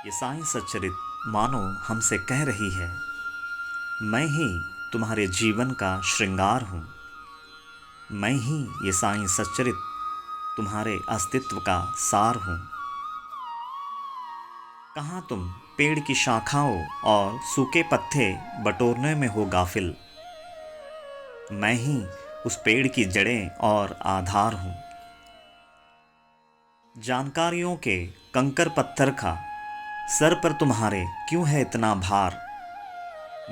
ये साईं सच्चरित मानो हमसे कह रही है, मैं ही तुम्हारे जीवन का श्रृंगार हूँ। मैं ही ये साईं सच्चरित तुम्हारे अस्तित्व का सार हूँ। कहाँ तुम पेड़ की शाखाओं और सूखे पत्ते बटोरने में हो गाफिल। मैं ही उस पेड़ की जड़ें और आधार हूँ। जानकारियों के कंकर पत्थर का सर पर तुम्हारे क्यों है इतना भार।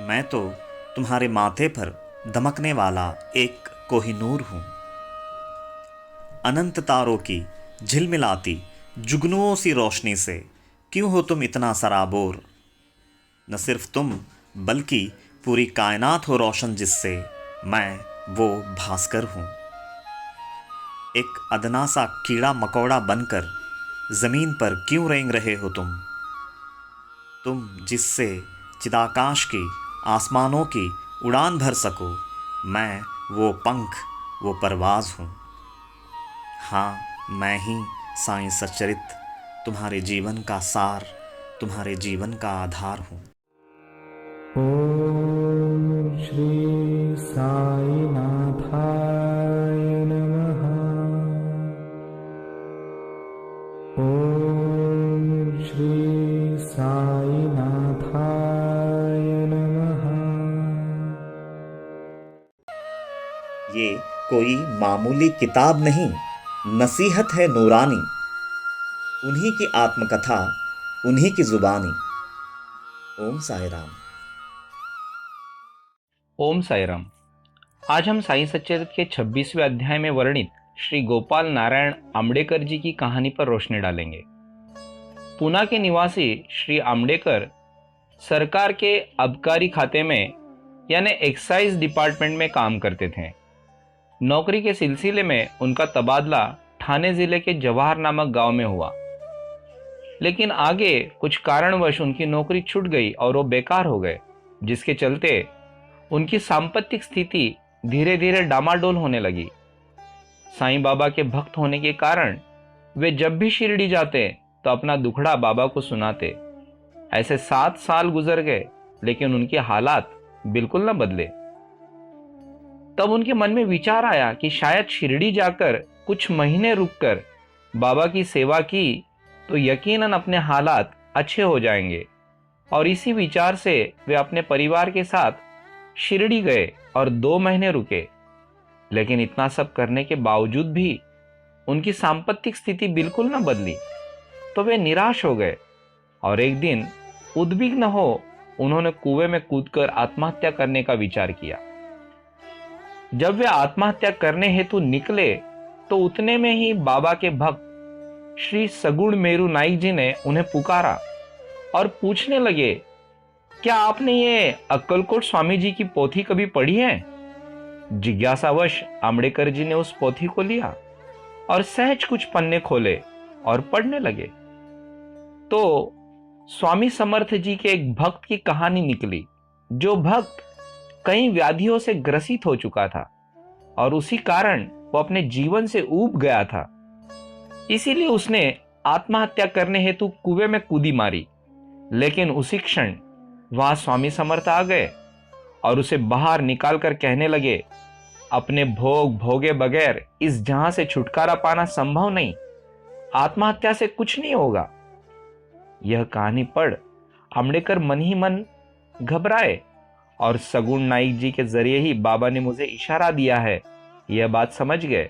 मैं तो तुम्हारे माथे पर दमकने वाला एक कोहिनूर हूँ। अनंत तारों की झिलमिलाती जुगनुओं सी रोशनी से क्यों हो तुम इतना सराबोर। न सिर्फ तुम बल्कि पूरी कायनात हो रोशन जिससे मैं वो भास्कर हूँ। एक अदना सा कीड़ा मकोड़ा बनकर ज़मीन पर क्यों रेंग रहे हो तुम जिससे चिदाकाश की आसमानों की उड़ान भर सको। मैं वो पंख वो परवाज़ हूँ। हाँ, मैं ही साईं सच्चरित तुम्हारे जीवन का सार, तुम्हारे जीवन का आधार हूँ। ओम श्री साईनाथाय नमः। ओम श्री साईनाथाय नमः। ये कोई मामूली किताब नहीं, नसीहत है नूरानी। उन्हीं की आत्मकथा, उन्हीं की जुबानी। ओम साई राम। ओम साई राम। आज हम साईं सच्चरित के 26वें अध्याय में वर्णित श्री गोपाल नारायण आम्बेडकर जी की कहानी पर रोशनी डालेंगे। पूना के निवासी श्री आम्बेडकर सरकार के आबकारी खाते में यानी एक्साइज डिपार्टमेंट में काम करते थे। नौकरी के सिलसिले में उनका तबादला ठाणे जिले के जवाहर नामक गांव में हुआ, लेकिन आगे कुछ कारणवश उनकी नौकरी छूट गई और वो बेकार हो गए, जिसके चलते उनकी सांपत्तिक स्थिति धीरे धीरे डामाडोल होने लगी। साईं बाबा के भक्त होने के कारण वे जब भी शिरडी जाते तो अपना दुखड़ा बाबा को सुनाते। ऐसे 7 साल गुजर गए, लेकिन उनके हालात बिल्कुल न बदले। तब उनके मन में विचार आया कि शायद शिरडी जाकर कुछ महीने रुककर बाबा की सेवा की तो यकीनन अपने हालात अच्छे हो जाएंगे। और इसी विचार से वे अपने परिवार के साथ शिरडी गए और 2 महीने रुके। लेकिन इतना सब करने के बावजूद भी उनकी सांपत्तिक स्थिति बिल्कुल न बदली, तो वे निराश हो गए और एक दिन उद्विग्न हो उन्होंने कुएं में कूदकर आत्महत्या करने का विचार किया। जब वे आत्महत्या करने हेतु निकले तो उतने में ही बाबा के भक्त श्री सगुण मेरू नाइक जी ने उन्हें पुकारा और पूछने लगे, क्या आपने ये अक्कलकोट स्वामी जी की पोथी कभी पढ़ी है? जिज्ञासावश आम्बेडकर जी ने उस पोथी को लिया और सहज कुछ पन्ने खोले और पढ़ने लगे तो स्वामी समर्थ जी के एक भक्त की कहानी निकली। जो भक्त कई व्याधियों से ग्रसित हो चुका था और उसी कारण वो अपने जीवन से ऊब गया था। इसीलिए उसने आत्महत्या करने हेतु कुएं में कूदी मारी। लेकिन उसी क्षण वहां स्वामी समर्थ आ गए और उसे बाहर निकालकर कहने लगे, अपने भोग भोगे बगैर इस जहां से छुटकारा पाना संभव नहीं। आत्महत्या से कुछ नहीं होगा। यह कहानी पढ़ आम्बेडकर मन ही मन घबराए और सगुण नाइक जी के जरिए ही बाबा ने मुझे इशारा दिया है, यह बात समझ गए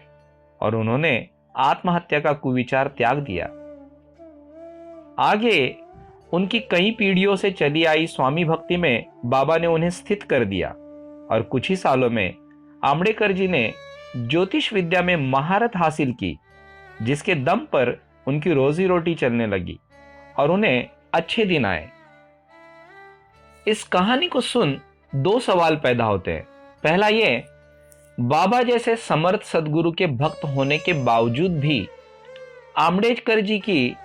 और उन्होंने आत्महत्या का कुविचार त्याग दिया। आगे उनकी कई पीढ़ियों से चली आई स्वामी भक्ति में बाबा ने उन्हें स्थित कर दिया और कुछ ही सालों में आम्बेडकर जी ने ज्योतिष विद्या में महारत हासिल की, जिसके दम पर उनकी रोजी रोटी चलने लगी और उन्हें अच्छे दिन आए। इस कहानी को सुन 2 सवाल पैदा होते हैं। पहला ये, बाबा जैसे समर्थ सदगुरु के भक्त होने के बावजूद भी आम्बेडकर जी की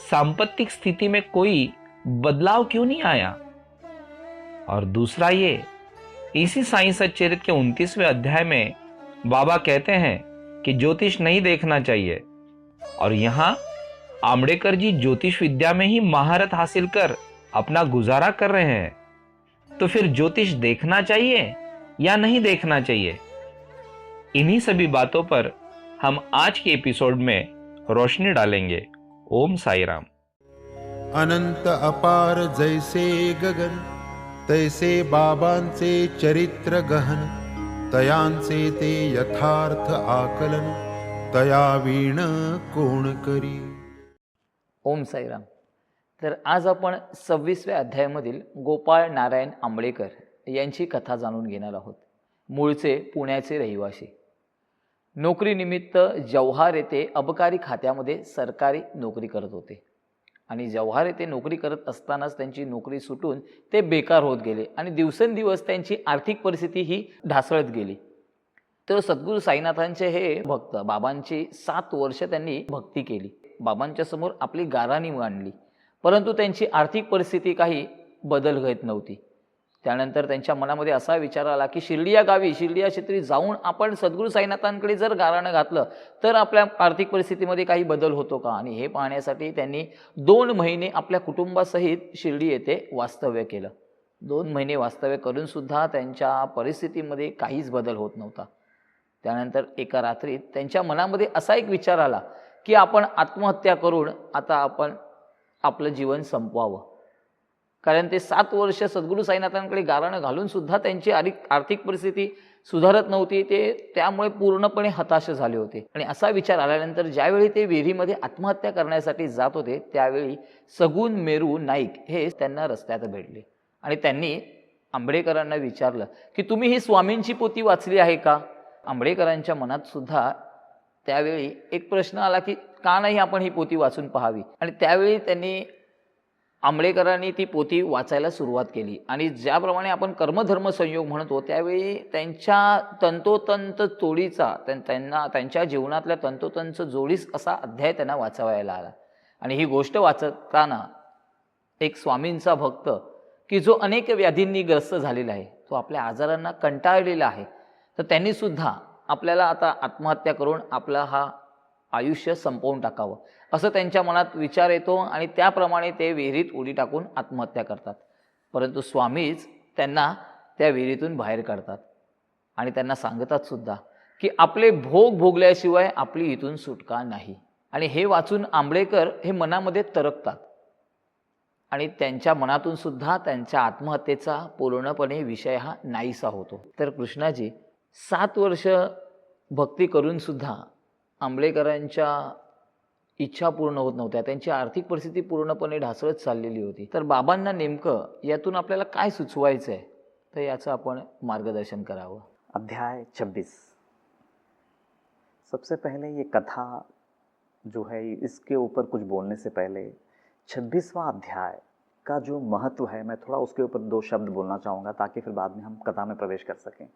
सांपत्तिक स्थिति में कोई बदलाव क्यों नहीं आया? और दूसरा ये, इसी साईं सच्चरित के 29वें अध्याय में बाबा कहते हैं कि ज्योतिष नहीं देखना चाहिए और यहां आमड़ेकर जी ज्योतिष विद्या में ही महारत हासिल कर अपना गुजारा कर रहे हैं, तो फिर ज्योतिष देखना चाहिए या नहीं देखना चाहिए? इन्हीं सभी बातों पर हम आज के एपिसोड में रोशनी डालेंगे। ओम साई राम। अनंत अपार जैसे गगन, तैसे बाबांचे चरित्र गहन, तयांचे ते यथार्थ आकलन, तया वीण कोण करी. ओम साईराम. तर आज आपण 26व्या अध्यायामधील गोपाळ नारायण आंबळेकर यांची कथा जाणून घेणार आहोत. मूळचे पुण्याचे रहिवासी, नोकरीनिमित्त जव्हार येथे अबकारी खात्यामध्ये सरकारी नोकरी करत होते आणि जव्हार येथे नोकरी करत असतानाच त्यांची नोकरी सुटून ते बेकार होत गेले आणि दिवसेंदिवस त्यांची आर्थिक परिस्थिती ही ढासळत गेली. तर सद्गुरू साईनाथांचे हे भक्त, बाबांची 7 वर्ष त्यांनी भक्ती केली, बाबांच्या समोर आपली गाऱ्हाणी मांडली, परंतु त्यांची आर्थिक परिस्थिती काही बदल घेत नव्हती. त्यानंतर त्यांच्या मनामध्ये असा विचार आला की शिर्डी या गावी, शिर्डी या क्षेत्री जाऊन आपण सद्गुरू साईनाथांकडे जर गाऱ्हाणं घातलं तर आपल्या आर्थिक परिस्थितीमध्ये काही बदल होतो का. आणि हे पाहण्यासाठी त्यांनी 2 महिने आपल्या कुटुंबासहित शिर्डी येथे वास्तव्य केलं. 2 महिने वास्तव्य करून सुद्धा त्यांच्या परिस्थितीमध्ये काहीच बदल होत नव्हता. त्यानंतर एका रात्रीत त्यांच्या मनामध्ये असा एक विचार आला की आपण आत्महत्या करून आता आपण आपलं जीवन संपवावं. कारण ते 7 वर्ष सद्गुरू साईनाथांकडे गाऱ्हाणं घालून सुद्धा त्यांची आर्थिक परिस्थिती सुधारत नव्हती. ते त्यामुळे पूर्णपणे हताश झाले होते. आणि असा विचार आल्यानंतर ज्यावेळी ते विहिरीमध्ये आत्महत्या करण्यासाठी जात होते त्यावेळी सगुण मेरू नाईक हे त्यांना रस्त्यात भेटले आणि त्यांनी आंबेडकरांना विचारलं की तुम्ही ही स्वामींची पोथी वाचली आहे का. आंबेडकरांच्या मनात सुद्धा त्यावेळी एक प्रश्न आला की का नाही आपण ही पोथी वाचून पाहावी. आणि त्यावेळी त्यांनी आंबेडकरांनी ती पोथी वाचायला सुरुवात केली आणि ज्याप्रमाणे आपण कर्मधर्म संयोग म्हणतो त्यावेळी त्यांच्या तंतोतंत जोडीचा त्यांच्या जीवनातल्या तंतोतंत जोडीस असा अध्याय त्यांना वाचावायला आला. आणि ही गोष्ट वाचताना एक स्वामींचा भक्त की जो अनेक व्याधींनी ग्रस्त झालेला आहे, तो आपल्या आजारांना कंटाळलेला आहे, तर त्यांनी सुद्धा आपल्याला आता आत्महत्या करून आपला हा आयुष्य संपवून टाकावं असं त्यांच्या मनात विचार येतो आणि त्याप्रमाणे ते विहिरीत उडी टाकून आत्महत्या करतात. परंतु स्वामीच त्यांना त्या विहिरीतून बाहेर काढतात आणि त्यांना सांगतात सुद्धा की आपले भोग भोगल्याशिवाय आपली इथून सुटका नाही. आणि हे वाचून आंबेडकर हे मनामध्ये तरकतात आणि त्यांच्या मनातून सुद्धा त्यांच्या आत्महत्येचा पूर्णपणे विषय हा नाहीसा होतो. तर कृष्णाजी 7 वर्ष भक्ती करून सुद्धा आंबेडकरांच्या इच्छा पूर्ण होत नव्हत्या, त्यांची आर्थिक परिस्थिती पूर्णपणे ढासळत चाललेली होती. तर बाबांना नेमकं यातून आपल्याला काय सुचवायचं आहे, तर याचं आपण मार्गदर्शन करावं. अध्याय 26। सबसे पहले ये कथा जो है इसके ऊपर कुछ बोलने से पहले 26वां अध्याय का जो महत्व है मैं थोड़ा उसके ऊपर 2 शब्द बोलना चाहूँगा ताकि फिर बाद में हम कथा में प्रवेश कर सकें।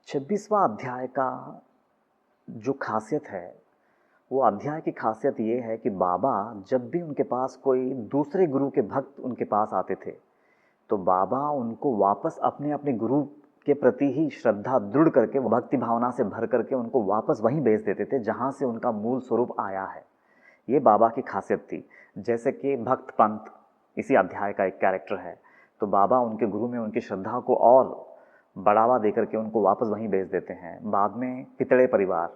26वां अध्याय का जो खासियत है वो अध्याय की खासियत ये है कि बाबा जब भी उनके पास कोई दूसरे गुरु के भक्त उनके पास आते थे तो बाबा उनको वापस अपने अपने गुरु के प्रति ही श्रद्धा दृढ़ करके भक्ति भावना से भर करके उनको वापस वहीं भेज देते थे जहाँ से उनका मूल स्वरूप आया है। ये बाबा की खासियत थी। जैसे कि भक्त पंत इसी अध्याय का एक कैरेक्टर है, तो बाबा उनके गुरु में उनकी श्रद्धा को और बढ़ावा देकर के उनको वापस वहीं भेज देते हैं। बाद में पितड़े परिवार,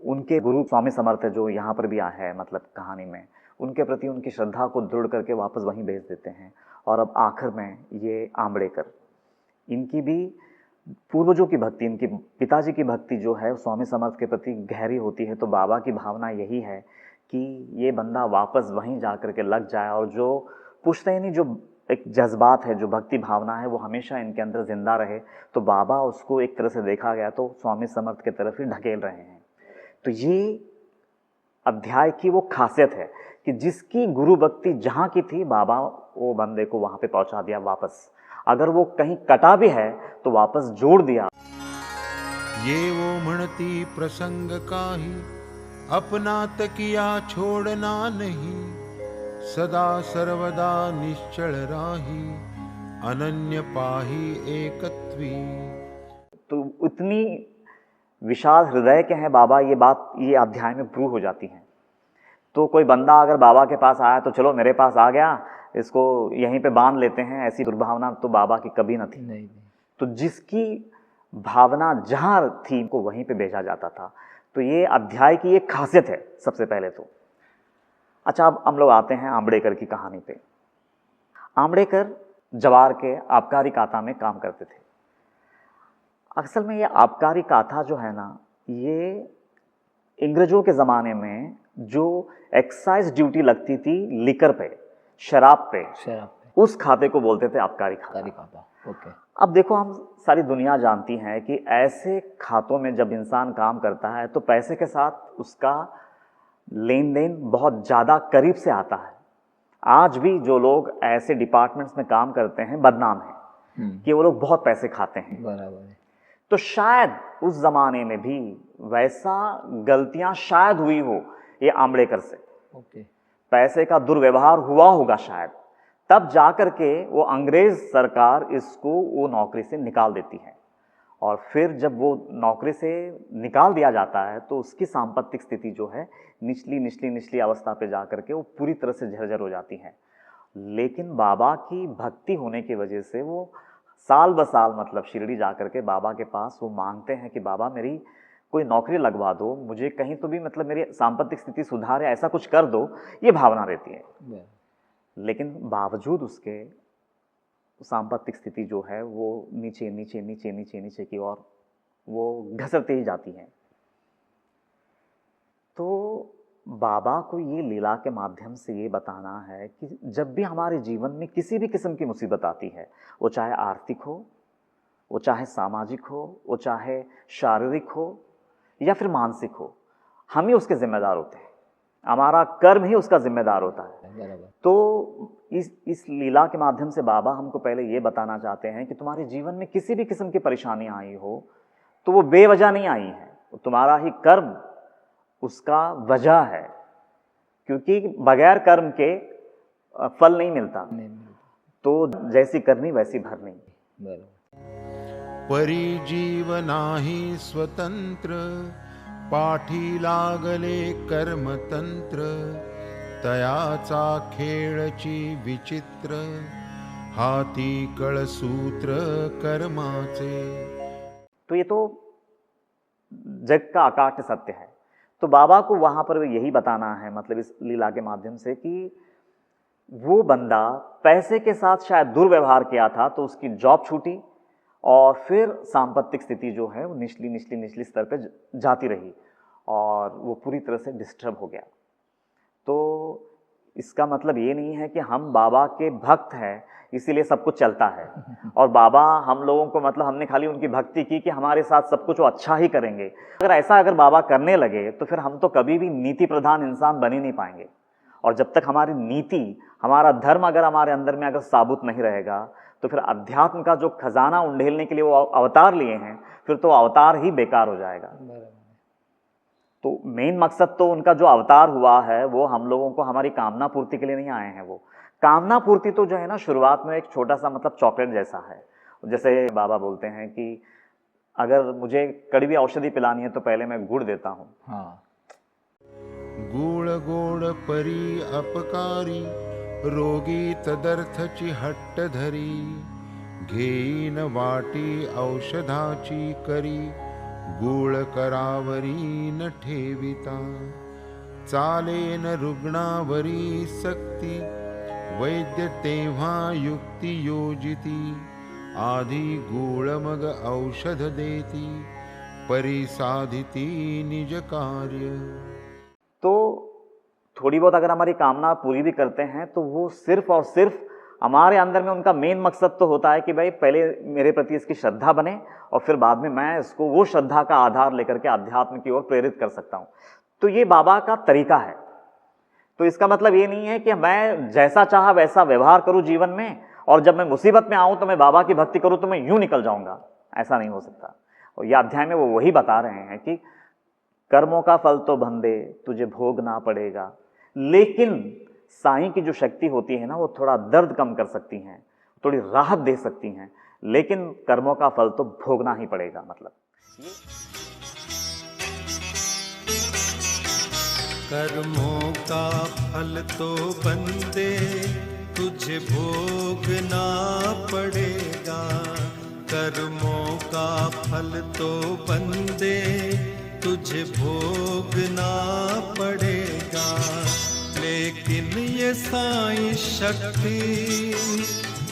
उनके गुरु स्वामी समर्थ जो यहाँ पर भी आए हैं मतलब कहानी में, उनके प्रति उनकी श्रद्धा को दृढ़ करके वापस वहीं भेज देते हैं। और अब आखिर में ये आंबेडकर, इनकी भी पूर्वजों की भक्ति, इनकी पिताजी की भक्ति जो है स्वामी समर्थ के प्रति गहरी होती है। तो बाबा की भावना यही है कि ये बंदा वापस वहीं जा कर के लग जाए और जो पुश्तैनी जो एक जज्बात है, जो भक्ति भावना है, वो हमेशा इनके अंदर जिंदा रहे। तो बाबा उसको एक तरह से देखा गया तो स्वामी समर्थ की तरफ ही ढकेल रहे हैं। तो ये अध्याय की वो खासियत है कि जिसकी गुरु भक्ति जहाँ की थी बाबा वो बंदे को वहाँ पे पहुँचा दिया वापस। अगर वो कहीं कटा भी है तो वापस जोड़ दिया। ये वो म्हणती प्रसंग काही, अपनात किया छोड़ना नहीं, सदा सर्वदा निश्चल राही, अनन्य पाही एकत्वी। तो उतनी विशाल हृदय के हैं बाबा, ये बात ये अध्याय में प्रूव हो जाती है। तो कोई बंदा अगर बाबा के पास आया तो चलो मेरे पास आ गया, इसको यहीं पे बांध लेते हैं, ऐसी दुर्भावना तो बाबा की कभी न थी। नहीं तो जिसकी भावना जहाँ थी को वहीं पे भेजा जाता था। तो ये अध्याय की एक खासियत है सबसे पहले तो। अच्छा, अब हम लोग आते हैं आम्बेडकर की कहानी पे। आम्बेडकर जवार के आबकारी खाता में काम करते थे। असल में ये आबकारी काथा जो है ना, ये अंग्रेजों के ज़माने में जो एक्साइज ड्यूटी लगती थी लिकर पे, शराब पे, उस खाते को बोलते थे आबकारी खाता। ओके। अब देखो, हम सारी दुनिया जानती है कि ऐसे खातों में जब इंसान काम करता है तो पैसे के साथ उसका लेन देन बहुत ज़्यादा करीब से आता है। आज भी जो लोग ऐसे डिपार्टमेंट्स में काम करते हैं बदनाम हैं कि वो लोग बहुत पैसे खाते हैं। बराबर है। तो शायद उस ज़माने में भी वैसा गलतियां शायद हुई हो ये आम्बेडकर से। ओके। पैसे का दुर्व्यवहार हुआ होगा शायद, तब जाकर के वो अंग्रेज सरकार इसको वो नौकरी से निकाल देती है। और फिर जब वो नौकरी से निकाल दिया जाता है तो उसकी सांपत्तिक स्थिति जो है निचली अवस्था पे जाकर के वो पूरी तरह से झरझर हो जाती है। लेकिन बाबा की भक्ति होने की वजह से वो साल ब साल मतलब शिरडी जाकर के बाबा के पास वो मांगते हैं कि बाबा मेरी कोई नौकरी लगवा दो, मुझे कहीं तो भी मतलब मेरी सांपत्तिक स्थिति सुधारे, ऐसा कुछ कर दो, ये भावना रहती है। लेकिन बावजूद उसके सांपत्तिक स्थिति जो है वो नीचे की ओर वो घसरती ही जाती है। तो बाबा को ये लीला के माध्यम से ये बताना है कि जब भी हमारे जीवन में किसी भी किस्म की मुसीबत आती है, वो चाहे आर्थिक हो, वो चाहे सामाजिक हो, वो चाहे शारीरिक हो या फिर मानसिक हो, हम ही उसके जिम्मेदार होते हैं। हमारा कर्म ही उसका जिम्मेदार होता है। तो इस लीला के माध्यम से बाबा हमको पहले ये बताना चाहते हैं कि तुम्हारे जीवन में किसी भी किस्म की परेशानी आई हो तो वो बेवजह नहीं आई है, तुम्हारा ही कर्म उसका वजह है, क्योंकि बगैर कर्म के फल नहीं मिलता। तो जैसी करनी वैसी भरनी। परिजीवनाहि स्वतंत्र, पाठी लागले कर्मतंत्र, तयाचा खेळची विचित्र, हाती कळसूत्र कर्माचे। तो ये तो जग का अकाट्य सत्य है। तो बाबा को वहाँ पर यही बताना है, मतलब इस लीला के माध्यम से, कि वो बंदा पैसे के साथ शायद दुर्व्यवहार किया था तो उसकी जॉब छूटी और फिर सांपत्तिक स्थिति जो है वो निचली स्तर पे जाती रही और वो पूरी तरह से डिस्टर्ब हो गया। तो इसका मतलब ये नहीं है कि हम बाबा के भक्त हैं इसीलिए सब कुछ चलता है और बाबा हम लोगों को मतलब हमने खाली उनकी भक्ति की कि हमारे साथ सब कुछ वो अच्छा ही करेंगे। अगर बाबा करने लगे तो फिर हम तो कभी भी नीति प्रधान इंसान बन ही नहीं पाएंगे। और जब तक हमारी नीति, हमारा धर्म अगर हमारे अंदर में अगर साबुत नहीं रहेगा तो फिर अध्यात्म का जो खजाना उंडेलने के लिए वो अवतार लिए हैं, फिर तो अवतार ही बेकार हो जाएगा। तो मेन मकसद तो उनका जो अवतार हुआ है वो हम लोगों को हमारी कामना पूर्ति के लिए नहीं आए हैं। वो कामना पूर्ति तो जो है ना शुरुआत में एक छोटा सा मतलब चॉकलेट जैसा है। जैसे बाबा बोलते हैं कि अगर मुझे कड़वी औषधि पिलानी है तो पहले मैं गुड़ देता हूँ। हाँ। गुळ गोड परी अपकारी, रोगी तदर्थची हट्ट धरी, घेईन वाटी औषधाची करी, गुळ करावरी न ठेविता, चालेन रुग्णावरी सक्ती, वैद्य तेव्हा युक्ती योजिती, आधी गुळ मग औषध देती, परिसाधिती निज कार्य। तो थोड़ी बहुत अगर हमारी कामना पूरी भी करते हैं तो वो सिर्फ और सिर्फ हमारे अंदर में उनका मेन मकसद तो होता है कि भाई पहले मेरे प्रति इसकी श्रद्धा बने और फिर बाद में मैं इसको वो श्रद्धा का आधार लेकर के अध्यात्म की ओर प्रेरित कर सकता हूँ। तो ये बाबा का तरीका है। तो इसका मतलब ये नहीं है कि मैं जैसा चाहा वैसा व्यवहार करूँ जीवन में और जब मैं मुसीबत में आऊँ तो मैं बाबा की भक्ति करूँ तो मैं यूँ निकल जाऊँगा, ऐसा नहीं हो सकता। और यह अध्याय में वो वही बता रहे हैं कि कर्मों का फल तो बंदे तुझे भोगना पड़ेगा, लेकिन साईं की जो शक्ति होती है ना वो थोड़ा दर्द कम कर सकती हैं, थोड़ी राहत दे सकती हैं, लेकिन कर्मों का फल तो भोगना ही पड़ेगा। मतलब कर्मों का फल तो बंदे तुझे भोगना पड़ेगा। कर्मों का फल तो बंदे तुझे भोगना पड़ेगा। लेकिन ये साईं शक्ति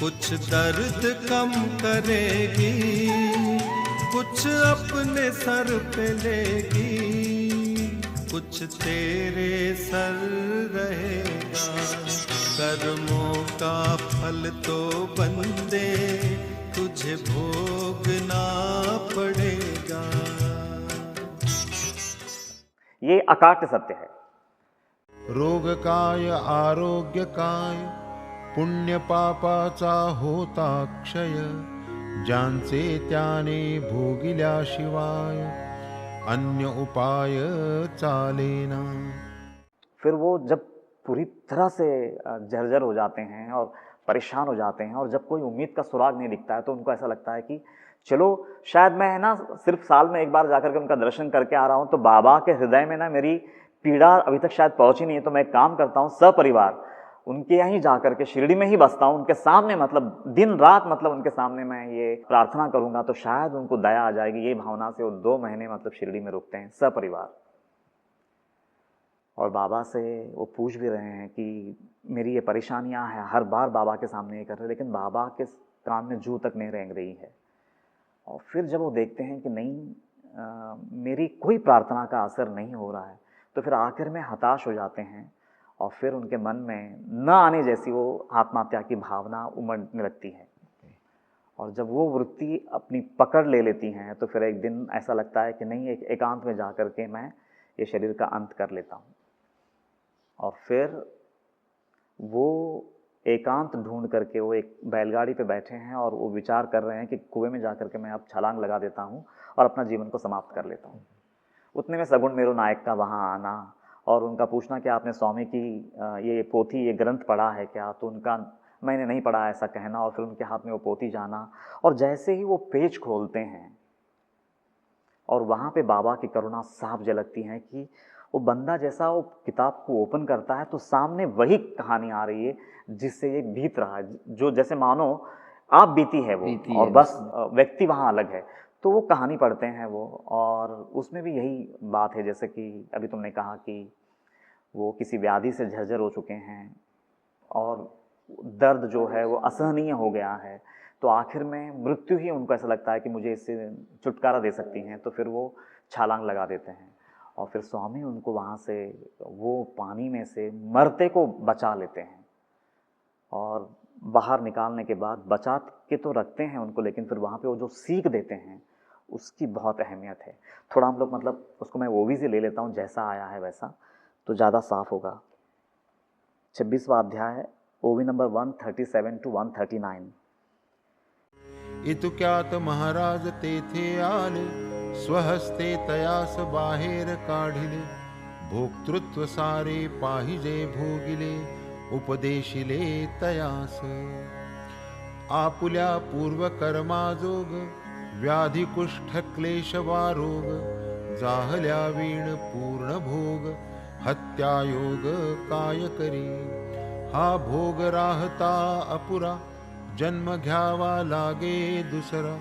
कुछ दर्द कम करेगी, कुछ अपने सर पे लेगी, कुछ तेरे सर रहेगा। कर्मों का फल तो बंदे तुझे भोगना पड़ेगा। ये अकाट्य सत्य है। रोग काय आरोग्य काय, पुण्य पापाचा होता क्षय, ज्यांचे त्याने भोगिल्याशिवाय अन्य उपाय चालेना। फिर वो जब पूरी तरह से जर्जर हो जाते हैं और परेशान हो जाते हैं, और जब कोई उम्मीद का सुराग नहीं दिखता है, तो उनको ऐसा लगता है कि चलो शायद मैं है ना सिर्फ साल में एक बार जाकर के उनका दर्शन करके आ रहा हूँ, तो बाबा के हृदय में ना मेरी पीड़ा अभी तक शायद पहुंची नहीं है, तो मैं एक काम करता हूँ, सपरिवार उनके यहाँ जाकर के शिरडी में ही बसता हूँ, उनके सामने मतलब दिन रात मतलब उनके सामने मैं ये प्रार्थना करूंगा, तो शायद उनको दया आ जाएगी। ये भावना से वो 2 महीने मतलब शिरडी में रुकते हैं सपरिवार। और बाबा से वो पूछ भी रहे हैं कि मेरी ये परेशानियां हैं, हर बार बाबा के सामने ये कर रहे हैं, लेकिन बाबा के कान में जू तक नहीं रेंग रही है। और फिर जब वो देखते हैं कि नहीं मेरी कोई प्रार्थना का असर नहीं हो रहा है, तो फिर आखिर में हताश हो जाते हैं, और फिर उनके मन में न आने जैसी वो आत्महत्या की भावना उमड़ने लगती है। और जब वो वृत्ति अपनी पकड़ ले लेती हैं, तो फिर एक दिन ऐसा लगता है कि नहीं, एक एकांत में जा कर के मैं ये शरीर का अंत कर लेता हूँ। और फिर वो एकांत ढूंढ करके वो एक बैलगाड़ी पे बैठे हैं, और वो विचार कर रहे हैं कि कुएं में जा कर के मैं अब छलांग लगा देता हूँ और अपना जीवन को समाप्त कर लेता हूँ। उतने में सगुण मेरू नायक का वहाँ आना और उनका पूछना कि आपने स्वामी की ये पोथी, ये ग्रंथ पढ़ा है क्या? तो उनका मैंने नहीं पढ़ा ऐसा कहना, और फिर उनके हाथ में वो पोथी जाना, और जैसे ही वो पेज खोलते हैं और वहाँ पे बाबा की करुणा साफ झलकती है कि वो बंदा जैसा वो किताब को ओपन करता है, तो सामने वही कहानी आ रही है जिससे ये बीत रहा है, जो जैसे मानो आप बीती है वो, और बस व्यक्ति वहाँ अलग है। तो वो कहानी पढ़ते हैं वो, और उसमें भी यही बात है, जैसे कि अभी तुमने कहा कि वो किसी व्याधि से झरझर हो चुके हैं और दर्द जो है वो असहनीय हो गया है, तो आखिर में मृत्यु ही उनको ऐसा लगता है कि मुझे इससे छुटकारा दे सकती हैं, तो फिर वो छलांग लगा देते हैं। और फिर स्वामी उनको वहाँ से वो पानी में से मरते को बचा लेते हैं, और बाहर निकालने के बाद बचा के तो रखते हैं उनको, लेकिन फिर वहाँ पे वो जो सीख देते हैं उसकी बहुत अहमियत है। थोड़ा हम लोग मतलब उसको मैं ओवी से ले लेता हूँ, जैसा आया है वैसा, तो ज़्यादा साफ होगा। 26वां अध्याय, ओवी नंबर 137 to 139। इतुक्यात महाराज तेथे आले, स्वहस्ते तयास बाहेर काढिले, भोक्तृत्व सारे पाहिजे भोगिले, उपदेशिले तयास। आपुल्या पूर्व कर्माजोग, व्याधी कुष्ठ क्लेश वारोग, जाहल्या वीण पूर्ण भोग, हत्यायोग काय करी। हा भोग राहता अपुरा, जन्म घ्यावा लागे दुसरा,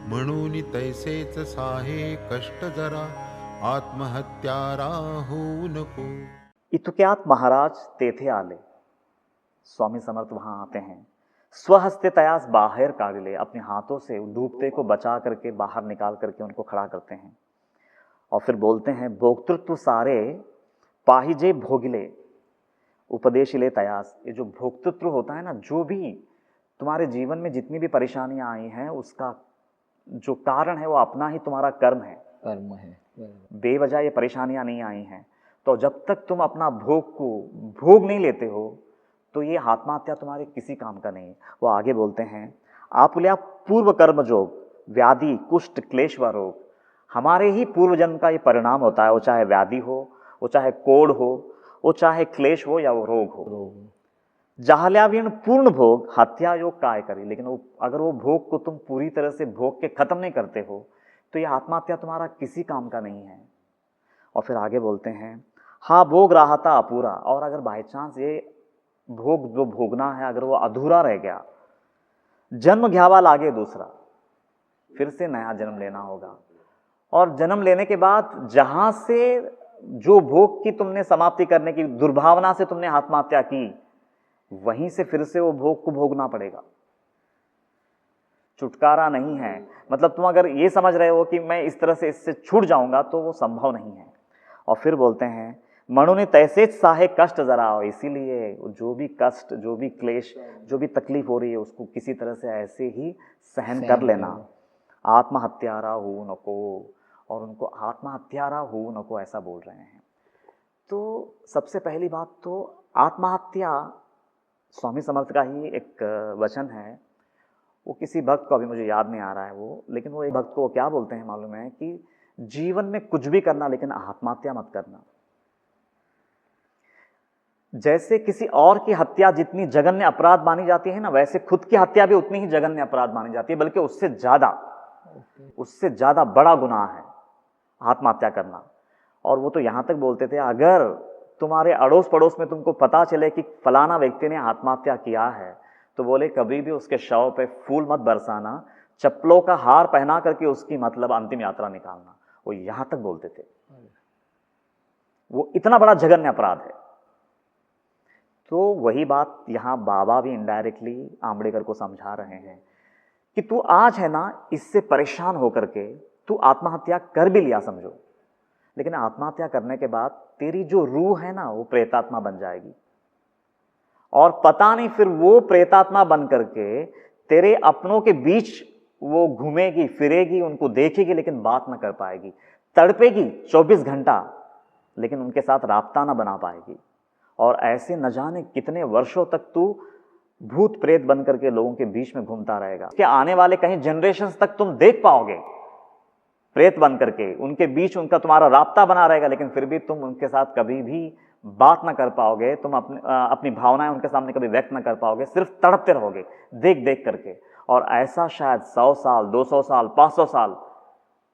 म्हणून तैसेच साहे कष्ट जरा, आत्महत्यारा होऊ नको। इतुक्यात महाराज तेथे आले, स्वामी समर्थ वहाँ आते हैं। स्वहस्ते तयास बाहर काढिले, अपने हाथों से डूबते को बचा करके बाहर निकाल करके उनको खड़ा करते हैं, और फिर बोलते हैं भोक्तृत्व सारे पाहिजे भोगिले, उपदेशिले तयास। ये जो भोक्तृत्व होता है ना, जो भी तुम्हारे जीवन में जितनी भी परेशानियां आई हैं, उसका जो कारण है वो अपना ही तुम्हारा कर्म है। बेवजह ये परेशानियां नहीं आई हैं, तो जब तक तुम अपना भोग को भोग नहीं लेते हो, तो ये आत्महत्या तुम्हारे किसी काम का नहीं है। वो आगे बोलते हैं आपुल्या पूर्व कर्म जोग, व्याधि कुष्ठ क्लेश व रोग। हमारे ही पूर्व जन्म का ये परिणाम होता है, वो चाहे व्याधि हो, वो चाहे कोढ़ हो, वो चाहे क्लेश हो या वो रोग हो। जाहल्यावीण पूर्ण भोग, हत्या योग काय करी। लेकिन वो अगर वो भोग को तुम पूरी तरह से भोग के खत्म नहीं करते हो, तो ये आत्महत्या तुम्हारा किसी काम का नहीं है। और फिर आगे बोलते हैं हाँ भोग रहा था अपूरा, और अगर बाई चांस ये भोग जो भोगना है अगर वो अधूरा रह गया, जन्म घ्यावा लागे दूसरा, फिर से नया जन्म लेना होगा। और जन्म लेने के बाद जहां से जो भोग की तुमने समाप्ति करने की दुर्भावना से तुमने आत्महत्या की, वहीं से फिर से वो भोग को भोगना पड़ेगा। छुटकारा नहीं है। मतलब तुम अगर ये समझ रहे हो कि मैं इस तरह से इससे छूट जाऊंगा, तो वो संभव नहीं है। और फिर बोलते हैं मनु ने तैसे साहे कष्ट जरा, इसीलिए जो भी कष्ट, जो भी क्लेश, जो भी तकलीफ हो रही है उसको किसी तरह से ऐसे ही सहन कर लेना। आत्महत्यारा हो नको, और उनको आत्महत्यारा हो नको ऐसा बोल रहे हैं। तो सबसे पहली बात तो आत्महत्या स्वामी समर्थ का ही एक वचन है। वो किसी भक्त को, अभी मुझे याद नहीं आ रहा है वो, लेकिन वो एक भक्त को क्या बोलते हैं मालूम है कि जीवन में कुछ भी करना लेकिन आत्महत्या मत करना। जैसे किसी और की हत्या जितनी जघन्य अपराध मानी जाती है ना, वैसे खुद की हत्या भी उतनी ही जघन्य अपराध मानी जाती है, बल्कि उससे ज्यादा बड़ा गुनाह है आत्महत्या करना। और वो तो यहां तक बोलते थे, अगर तुम्हारे अड़ोस पड़ोस में तुमको पता चले कि फलाना व्यक्ति ने आत्महत्या किया है, तो बोले कभी भी उसके शव पे फूल मत बरसाना, चप्पलों का हार पहना करके उसकी मतलब अंतिम यात्रा निकालना। वो यहां तक बोलते थे। वो इतना बड़ा जघन्य अपराध है। तो वही बात यहां बाबा भी इनडायरेक्टली आंबेडकर को समझा रहे हैं कि तू आज है ना, इससे परेशान होकर के तू आत्महत्या कर भी लिया समझो, लेकिन आत्महत्या करने के बाद तेरी जो रूह है ना, वो प्रेतात्मा बन जाएगी। और पता नहीं फिर वो प्रेतात्मा बन करके तेरे अपनों के बीच वो घूमेगी फिरेगी, उनको देखेगी लेकिन बात ना कर पाएगी, तड़पेगी 24 घंटा, लेकिन उनके साथ राब्ता ना बना पाएगी। और ऐसे न जाने कितने वर्षों तक तू भूत प्रेत बन करके लोगों के बीच में घूमता रहेगा। कि आने वाले कहीं जनरेशंस तक तुम देख पाओगे प्रेत बन करके, उनके बीच उनका तुम्हारा राब्ता बना रहेगा, लेकिन फिर भी तुम उनके साथ कभी भी बात ना कर पाओगे, तुम अपनी भावनाएं उनके सामने कभी व्यक्त ना कर पाओगे, सिर्फ तड़पते रहोगे देख देख करके। और ऐसा शायद 100 साल, 200 साल, 500 साल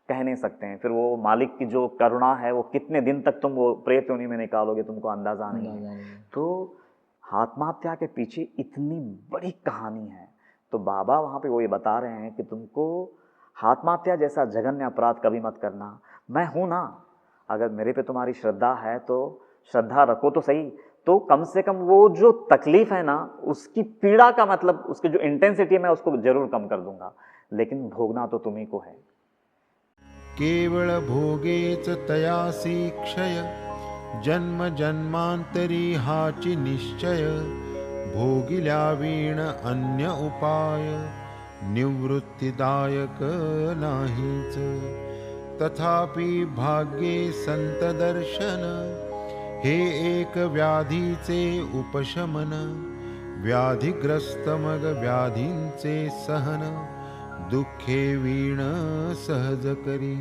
कह नहीं सकते हैं। फिर वो मालिक की जो करुणा है, वो कितने दिन तक तुम वो प्रेत योनि में निकालोगे, तुमको अंदाजा नहीं है। तो आत्महत्या के पीछे इतनी बड़ी कहानी है। तो बाबा वहाँ पे वो ये बता रहे हैं कि तुमको आत्महत्या जैसा जघन्य अपराध कभी मत करना। मैं हूँ ना, अगर मेरे पे तुम्हारी श्रद्धा है तो श्रद्धा रखो तो सही, तो कम से कम वो जो तकलीफ है ना, उसकी पीड़ा का मतलब, उसकी जो इंटेंसिटी है, मैं उसको जरूर कम कर दूंगा, लेकिन भोगना तो तुम्ही को है। केवळ भोगेच तयासी क्षय, जन्म जन्मांतरी हाची निश्चय, भोगिल्या वीण अन्य उपाय, निवृत्तिदायक नाहीच। तथापि भाग्ये संत दर्शन, हे एक व्याधीचे उपशमन, व्याधिग्रस्त मग व्याधींचे सहन, दुःखे वीण सहज करी।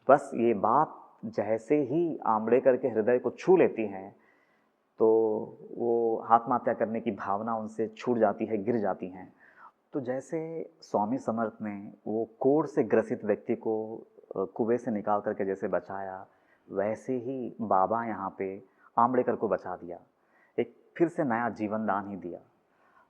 बस ये बात जैसे ही आंबेडकर के हृदय को छू लेती हैं, तो वो आत्महत्या करने की भावना उनसे छूट जाती है, गिर जाती हैं। तो जैसे स्वामी समर्थ ने वो कोढ़ से ग्रसित व्यक्ति को कुएं से निकाल करके जैसे बचाया, वैसे ही बाबा यहाँ पे आंबेडकर को बचा दिया, एक फिर से नया जीवन दान ही दिया।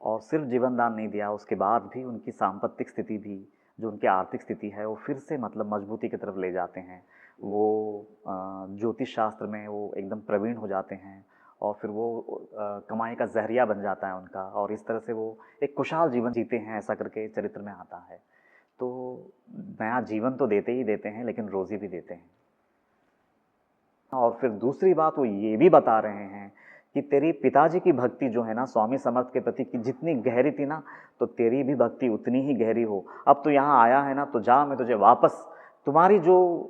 और सिर्फ जीवन दान नहीं दिया, उसके बाद भी उनकी सांपत्तिक स्थिति भी, जो उनकी आर्थिक स्थिति है, वो फिर से मतलब मजबूती की तरफ ले जाते हैं। वो ज्योतिष शास्त्र में वो एकदम प्रवीण हो जाते हैं, और फिर वो कमाई का जहरिया बन जाता है उनका, और इस तरह से वो एक खुशहाल जीवन जीते हैं, ऐसा करके चरित्र में आता है। तो नया जीवन तो देते ही देते हैं, लेकिन रोज़ी भी देते हैं। और फिर दूसरी बात वो ये भी बता रहे हैं कि तेरी पिताजी की भक्ति जो है ना स्वामी समर्थ के प्रति की जितनी गहरी थी ना, तो तेरी भी भक्ति उतनी ही गहरी हो। अब तो यहाँ आया है ना, तो जा, मैं तुझे वापस तुम्हारी जो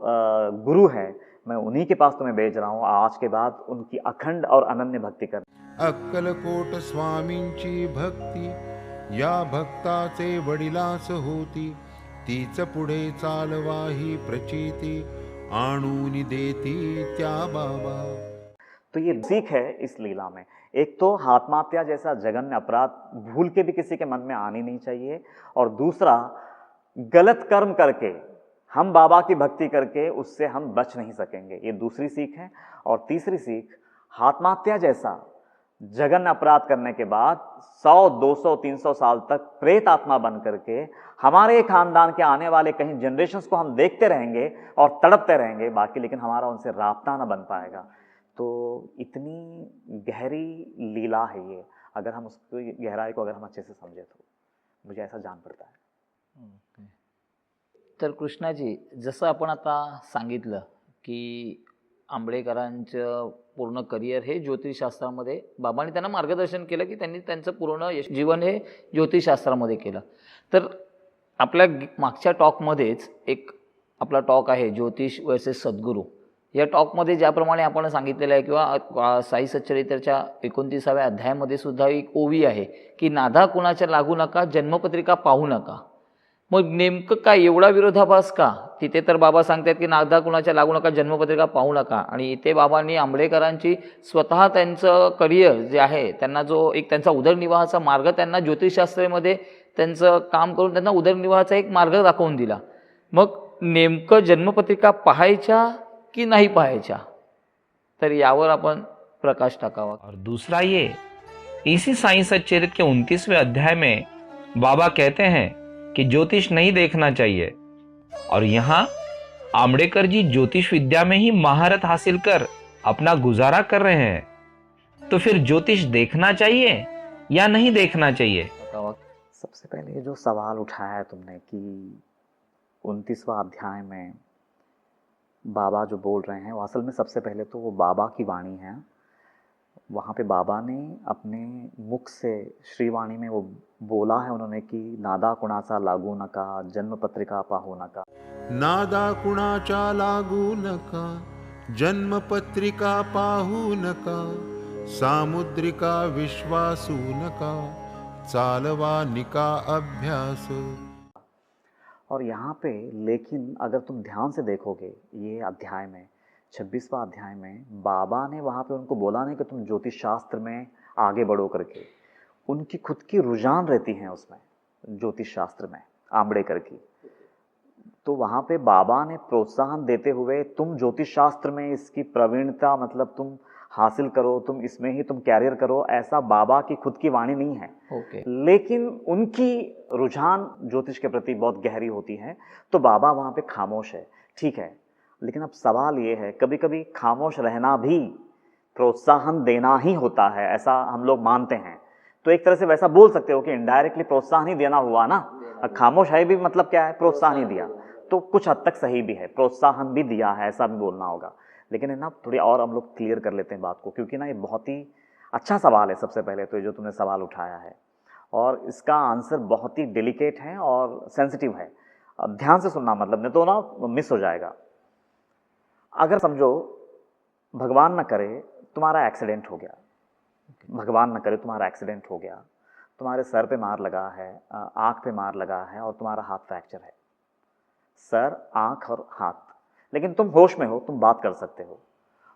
गुरु है, मैं उन्हीं के पास तुम्हें भेज रहा हूँ। आज के बाद उनकी अखंड और अनन्य भक्ति कर। अक्कलकोट स्वामींची भक्ती, या भक्ताचे वडिलास होती, तीच पुढे चालवाही प्रचिती, आणूनी देती त्या बाबा। तो ये सीख है इस लीला में। एक तो आत्महत्या जैसा जघन्य अपराध भूल के भी किसी के मन में आनी नहीं चाहिए, और दूसरा गलत कर्म करके, हम बाबा की भक्ति करके उससे हम बच नहीं सकेंगे, ये दूसरी सीख है। और तीसरी सीख, आत्महत्या जैसा जघन्य अपराध करने के बाद 100, 200, 300 साल तक प्रेत आत्मा बन करके हमारे खानदान के आने वाले कहीं जनरेशन्स को हम देखते रहेंगे और तड़पते रहेंगे बाकी, लेकिन हमारा उनसे राब्ता ना बन पाएगा। तो इतनी गहरी लीला है ये, अगर हम उसकी गहराई को अगर हम अच्छे से समझे तो मुझे ऐसा जान पड़ता है। तर कृष्णाजी, जसं आपण आता सांगितलं की आंबेडकरांचं पूर्ण करिअर हे ज्योतिषशास्त्रामध्ये, बाबांनी त्यांना मार्गदर्शन केलं की त्यांनी त्यांचं पूर्ण जीवन हे ज्योतिषशास्त्रामध्ये केलं. तर आपल्या मागच्या टॉकमध्येच एक आपला टॉक आहे ज्योतिष वर्सेस सद्गुरू. या टॉकमध्ये ज्याप्रमाणे आपण सांगितलेलं आहे किंवा साई सच्चरित्राच्या 29व्या अध्यायामध्ये सुद्धा एक ओवी आहे की नादा कुणाच्या लागू नका, जन्मपत्रिका पाहू नका. मग नेमकं काय एवढा विरोधाभास का? तिथे तर बाबा सांगतात की नादा कुणाच्या लागू नका, जन्मपत्रिका पाहू नका, आणि इथे बाबांनी आंबेडकरांची स्वतः त्यांचं करिअर जे आहे, त्यांना जो एक त्यांचा उदरनिर्वाहाचा मार्ग, त्यांना ज्योतिषशास्त्रामध्ये त्यांचं काम करून त्यांना उदरनिर्वाहाचा एक मार्ग दाखवून दिला. मग नेमकं जन्मपत्रिका पाहायच्या की नाही पाहायच्या, तर यावर आपण प्रकाश टाकावा. और दूसरा ये, इसी साई सच्चरित्र के 29वें अध्याय में बाबा कहते हैं कि ज्योतिष नहीं देखना चाहिए, और यहाँ आंबेडकर जी ज्योतिष विद्या में ही महारत हासिल कर अपना गुजारा कर रहे हैं. तो फिर ज्योतिष देखना चाहिए या नहीं देखना चाहिए? सबसे पहले ये जो सवाल उठाया है तुमने कि 29वां अध्याय में बाबा जो बोल रहे हैं, वो असल में सबसे पहले तो वो बाबा की वाणी है. वहाँ पे बाबा ने अपने मुख से श्रीवाणी में वो बोला है उन्होंने कि नादा कुणाचा लागू नका, जन्मपत्रिका पाहू नका. नादा कुणाच्या लागू नका, जन्मपत्रिका पाहू नका, सामुद्रिका विश्वासू नका, चालवा निका अभ्यास. और यहाँ पे लेकिन अगर तुम ध्यान से देखोगे ये अध्याय में 26वां अध्याय में बाबा ने वहाँ पे उनको बोला नहीं कि तुम ज्योतिष शास्त्र में आगे बढ़ो करके. उनकी खुद की रुझान रहती हैं उसमें ज्योतिष शास्त्र में आंबेडकर की. तो वहाँ पे बाबा ने प्रोत्साहन देते हुए तुम ज्योतिष शास्त्र में इसकी प्रवीणता मतलब तुम हासिल करो, तुम इसमें ही तुम कैरियर करो, ऐसा बाबा की खुद की वाणी नहीं है. ओके. लेकिन उनकी रुझान ज्योतिष के प्रति बहुत गहरी होती है, तो बाबा वहाँ पे खामोश है, ठीक है. लेकिन अब सवाल ये है, कभी कभी खामोश रहना भी प्रोत्साहन देना ही होता है, ऐसा हम लोग मानते हैं. तो एक तरह से वैसा बोल सकते हो कि इनडायरेक्टली प्रोत्साहन ही देना हुआ ना. खामोश है भी मतलब क्या है, प्रोत्साहन ही दिया. तो कुछ हद तक सही भी है, प्रोत्साहन भी दिया है, ऐसा भी बोलना होगा. लेकिन है ना, थोड़ी और हम लोग क्लियर कर लेते हैं बात को, क्योंकि ना ये बहुत ही अच्छा सवाल है. सबसे पहले तो ये जो तुमने सवाल उठाया है, और इसका आंसर बहुत ही डेलिकेट है और सेंसिटिव है. अब ध्यान से सुनना, मतलब नहीं तो ना मिस हो जाएगा. अगर समझो भगवान न करे तुम्हारा एक्सीडेंट हो गया, भगवान न करे तुम्हारा एक्सीडेंट हो गया, तुम्हारे सर पे मार लगा है, आँख पे मार लगा है और तुम्हारा हाथ फ्रैक्चर है. सर, आँख और हाथ, लेकिन तुम होश में हो, तुम बात कर सकते हो,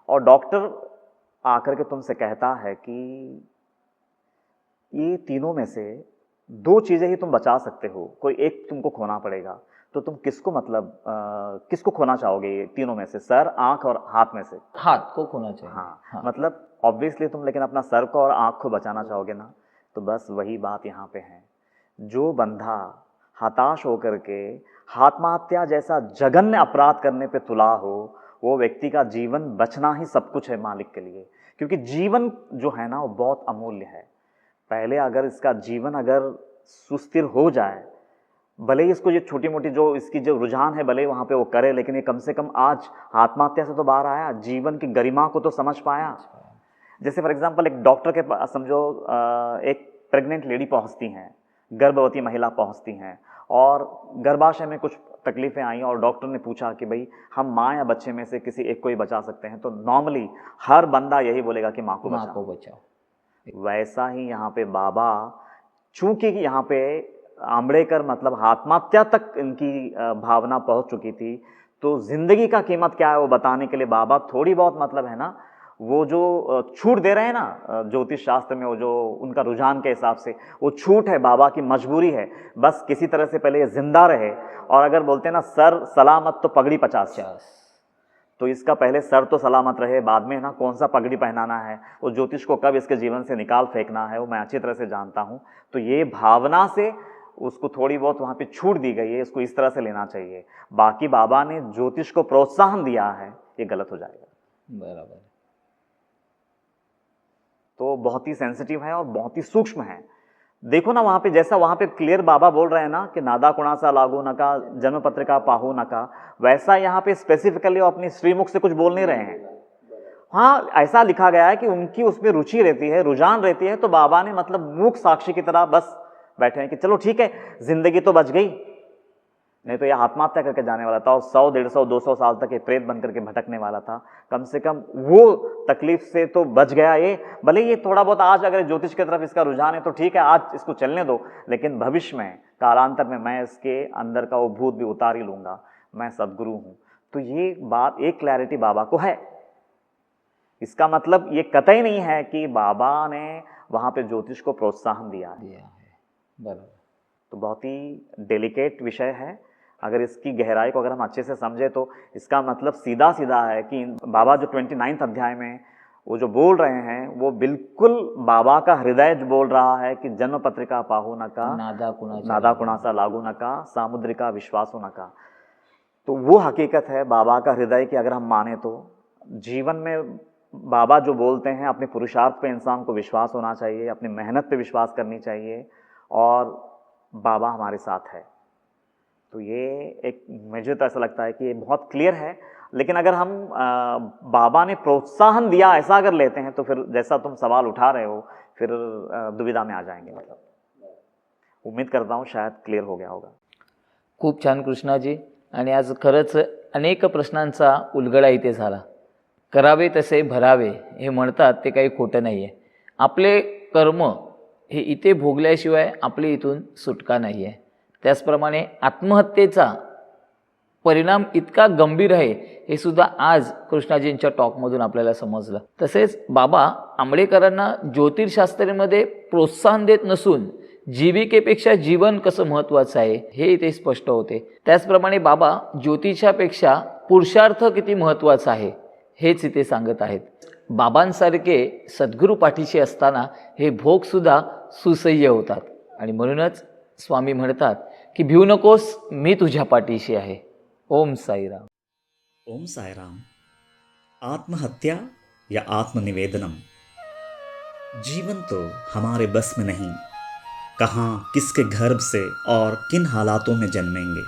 और डॉक्टर आकर के तुमसे कहता है कि ये तीनों में से 2 चीज़ें ही तुम बचा सकते हो, कोई एक तुमको खोना पड़ेगा. तो तुम किसको मतलब किसको खोना चाहोगे ये तीनों में से, सर, आँख और हाथ में से? हाथ को खोना चाहिए. हाँ. मतलब ऑब्वियसली तुम लेकिन अपना सर को और आँख को बचाना चाहोगे ना. तो बस वही बात यहाँ पे है. जो बंधा हताश होकर के आत्महत्या जैसा जघन्य अपराध करने पे तुला हो, वो व्यक्ति का जीवन बचना ही सब कुछ है मालिक के लिए. क्योंकि जीवन जो है ना वो बहुत अमूल्य है. पहले अगर इसका जीवन अगर सुस्थिर हो जाए, भले ही इसको ये छोटी मोटी जो इसकी जो रुझान है भले ही वहाँ पे वो करे, लेकिन ये कम से कम आज आत्महत्या से तो बाहर आया, जीवन की गरिमा को तो समझ पाया. जैसे फॉर एग्जांपल एक डॉक्टर के पास समझो एक प्रेग्नेंट लेडी पहुँचती हैं, गर्भवती महिला पहुँचती हैं, और गर्भाशय में कुछ तकलीफ़ें आई और डॉक्टर ने पूछा कि भाई हम माँ या बच्चे में से किसी एक को ही बचा सकते हैं. तो नॉर्मली हर बंदा यही बोलेगा कि माँ को बचाओ. वैसा ही यहाँ पे बाबा, चूंकि यहाँ पे आंबेडकर मतलब आत्महत्या तक इनकी भावना पहुँच चुकी थी, तो ज़िंदगी का कीमत क्या है वो बताने के लिए बाबा थोड़ी बहुत मतलब है ना, वो जो छूट दे रहे हैं ना ज्योतिष शास्त्र में, वो जो उनका रुझान के हिसाब से वो छूट है, बाबा की मजबूरी है. बस किसी तरह से पहले ये जिंदा रहे, और अगर बोलते हैं ना सर सलामत तो पगड़ी 50. तो इसका पहले सर तो सलामत रहे, बाद में ना कौन सा पगड़ी पहनाना है, वो ज्योतिष को कब इसके जीवन से निकाल फेंकना है, वो मैं अच्छी तरह से जानता हूँ। तो ये भावना से उसको थोड़ी बहुत वहाँ पे छूट दी गई है, इसको इस तरह से लेना चाहिए। बाकी बाबा ने ज्योतिष को प्रोत्साहन दिया है, ये गलत हो जाएगा। बराबर। तो बहुत ही सेंसिटिव है और बहुत ही सूक्ष्म है। देखो ना वहाँ पे, जैसा वहाँ पे क्लियर बाबा बोल रहे हैं ना कि नादा कुणासा लागू नका, जन्म पत्रिका पाहु नका, वैसा यहाँ पे स्पेसिफिकली अपनी श्रीमुख से कुछ बोल नहीं रहे हैं। हाँ, ऐसा लिखा गया है कि उनकी उसमें रुचि रहती है, रुझान रहती है, तो बाबा ने मतलब मूक साक्षी की तरह बस बैठे हैं कि चलो ठीक है, जिंदगी तो बच गई, नहीं तो यह आत्महत्या करके जाने वाला था और 100, 150, 200 साल तक ये प्रेत बन करके भटकने वाला था। कम से कम वो तकलीफ से तो बच गया ये। भले ये थोड़ा बहुत आज अगर ज्योतिष की तरफ इसका रुझान है तो ठीक है, आज इसको चलने दो, लेकिन भविष्य में कालांतर में मैं इसके अंदर का वो भूत भी उतार ही लूंगा, मैं सदगुरु हूँ। तो ये बात, एक क्लैरिटी बाबा को है। इसका मतलब ये कतई नहीं है कि बाबा ने वहाँ पे ज्योतिष को प्रोत्साहन दिया है। बराबर। तो बहुत ही डेलिकेट विषय है। अगर इसकी गहराई को अगर हम अच्छे से समझे तो इसका मतलब सीधा सीधा है कि बाबा जो 29 अध्याय में वो जो बोल रहे हैं वो बिल्कुल बाबा का हृदय जो बोल रहा है कि जन्म पत्रिका पाहु नका, नादा कुणासा लागू नका, सामुद्रिका विश्वासो नका। तो वो हकीकत है बाबा का हृदय की अगर हम माने तो जीवन में बाबा जो बोलते हैं, अपने पुरुषार्थ पे इंसान को विश्वास होना चाहिए, अपनी मेहनत पे विश्वास करनी चाहिए, और बाबा हमारे साथ है। तो ये एक, मुझे तो ऐसा लगता है कि ये बहुत क्लियर है। लेकिन अगर हम बाबा ने प्रोत्साहन दिया ऐसा अगर लेते हैं तो फिर जैसा तुम सवाल उठा रहे हो, फिर दुविधा में आ जाएंगे। मतलब उम्मीद करता हूँ शायद क्लियर हो गया होगा। खूप छान कृष्णाजी, आणि आज खरंच अनेक प्रश्नांचा उलगडा इथे झाला। करावे तसे भरावे हे म्हणतात ते काही खोटं नाही आहे। आपले कर्म हे इथे भोगल्याशिवाय आपली इथून सुटका नाही आहे। त्याचप्रमाणे आत्महत्येचा परिणाम इतका गंभीर आहे हे सुद्धा आज कृष्णाजींच्या टॉकमधून आपल्याला समजलं। तसेच बाबा आंबेडकरांना ज्योतिषशास्त्रामध्ये प्रोत्साहन देत नसून जीविकेपेक्षा जीवन कसं महत्त्वाचं आहे हे इथे स्पष्ट होते। त्याचप्रमाणे बाबा ज्योतिषापेक्षा पुरुषार्थ किती महत्त्वाचा आहे हेच इथे सांगत आहेत। बाबांसारखे सद्गुरू पाठीशी असताना हे भोगसुद्धा सुसह्य होतात आणि म्हणूनच स्वामी म्हणतात की भिवू नकोस, मी तुझ्या पाठीशी आहे। ओम साईराम। ओम साईराम। आत्महत्या या आत्मनिवेदनम, जीवन तो हमारे बस में नहीं, कहाँ किसके गर्भ से और किन हालातों में जन्मेंगे,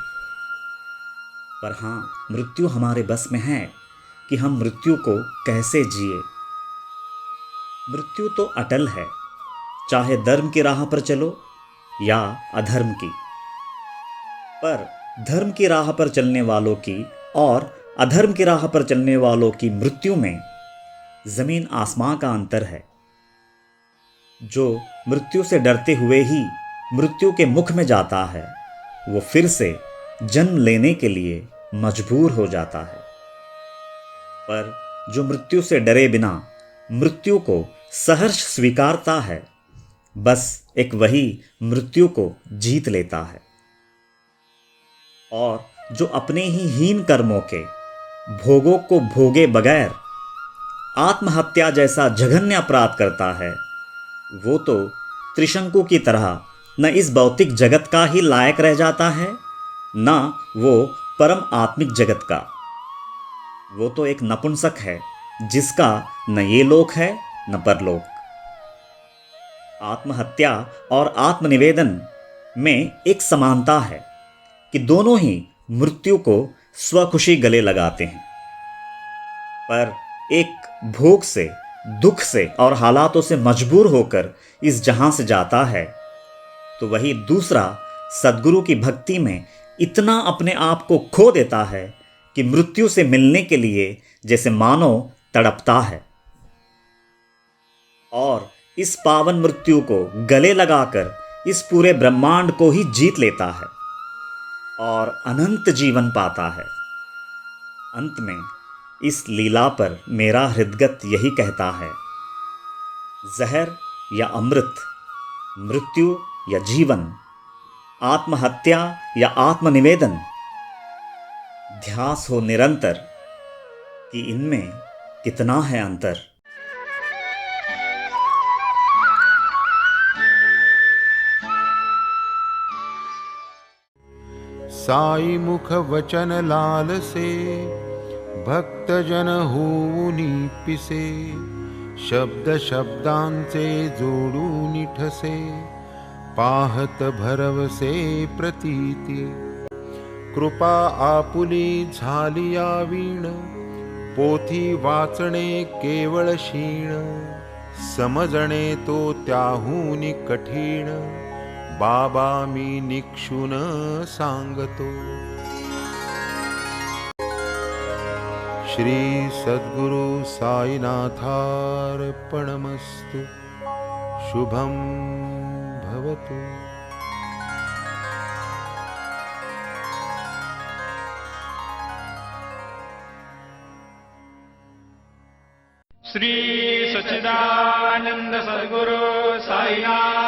पर हाँ मृत्यु हमारे बस में है कि हम मृत्यु को कैसे जिए। मृत्यु तो अटल है, चाहे धर्म की राह पर चलो या अधर्म की। पर धर्म की राह पर चलने वालों की और अधर्म की राह पर चलने वालों की मृत्यु में जमीन आसमां का अंतर है। जो मृत्यु से डरते हुए ही मृत्यु के मुख में जाता है, वो फिर से जन्म लेने के लिए मजबूर हो जाता है। पर जो मृत्यु से डरे बिना मृत्यु को सहर्ष स्वीकारता है, बस एक वही मृत्यु को जीत लेता है। और जो अपने ही हीन कर्मों के भोगों को भोगे बगैर आत्महत्या जैसा जघन्य अपराध करता है, वो तो त्रिशंकु की तरह न इस भौतिक जगत का ही लायक रह जाता है, न वो परम आत्मिक जगत का। वो तो एक नपुंसक है जिसका न ये लोक है न परलोक। आत्महत्या और आत्मनिवेदन में एक समानता है कि दोनों ही मृत्यु को स्वखुशी गले लगाते हैं, पर एक भोग से, दुख से और हालातों से मजबूर होकर इस जहां से जाता है, तो वही दूसरा सद्गुरु की भक्ति में इतना अपने आप को खो देता है कि मृत्यु से मिलने के लिए जैसे मानो तड़पता है, और इस पावन मृत्यु को गले लगाकर इस पूरे ब्रह्मांड को ही जीत लेता है और अनंत जीवन पाता है। अंत में इस लीला पर मेरा हृदगत यही कहता है, जहर या अमृत, मृत्यु या जीवन, कि इनमें कितना है अंतर। साई मुख वचन लाल से भक्त जन होऊनी पिसे शब्द शब्दांचे जोडून ठसे पाहत भरवसे प्रतीती कृपा आपुली झाली वीण पोथी वाचणे केवळ क्षीण समजणे तो त्याहून कठीण बाबा मी निक्षून सांगतो। श्री सद्गुरु साईनाथार्पणमस्तु। शुभं भवतु। श्री सच्चिदानंद सद्गुरु साईनाथ